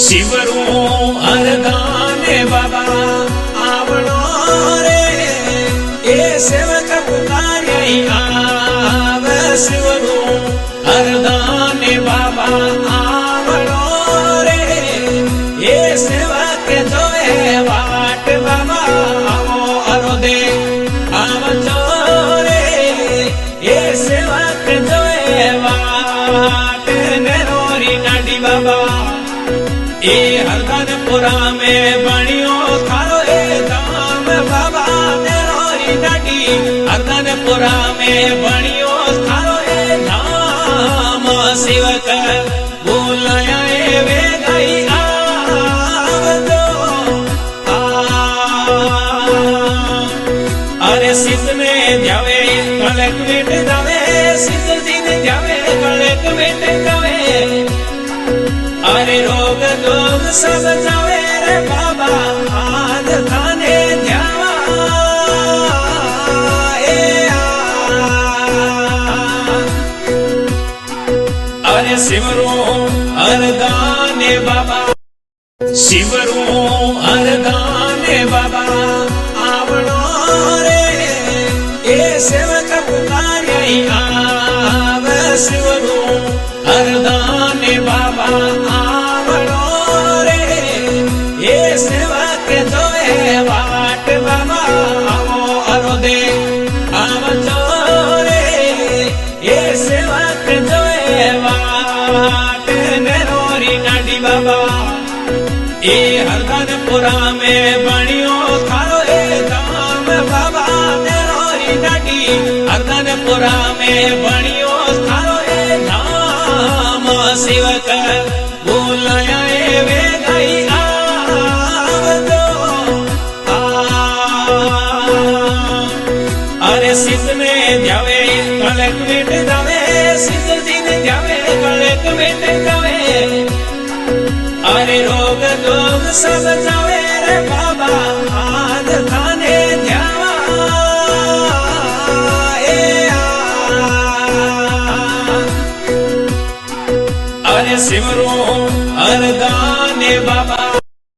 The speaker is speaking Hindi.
शिवरू अरदाने बाबा आवणो रे ए सेवक पुकारे आव शिवरू अरदाने बाबा आवणो रे ए सेवक जोए वाट बाबा आवो अरोदे आवजो रे ए सेवक जोए वाट नेरोरी नाडी बाबा ए हरदानपुरा में बणियो थारो ए धाम बाबा नेरोरी नाडी हरदानपुरा में बणियो थारो ए धाम शिवक बोलाया ए वे गई आवजो अरे सिद्ध में जावे कलक मिट जावे सिद्ध दिन जावे कलक मिट जावे अरे रोग दोग सब जावे रे बाबा आज थाने ध्यावा अरे शिवरू अरदाने बाबा शिवरू अरदाने बाबा आवणो रे ए सेवक पुकारे आव शिवरू अरदाने बाबा आवणो रे ए सेवक जोए वाट बाबा आवो अरोदे आवजो रे ए सेवक जोए वाट नेरोरी नाडी बाबा ए हरदानपुरा में बणियो थारो ए धाम बाबा नेरोरी नाडी हरदानपुरा में बणियो थारो ए धाम शिवक बोलाया ए वे गई आवजो अरे सिद्ध में जावे कलक मिट जावे सिद्ध दिन जावे कलक मिट जावे अरे रोग दोग सब जावे रे बाबा आज थाने ध्यावा अरे शिवरू अरदाने बाबा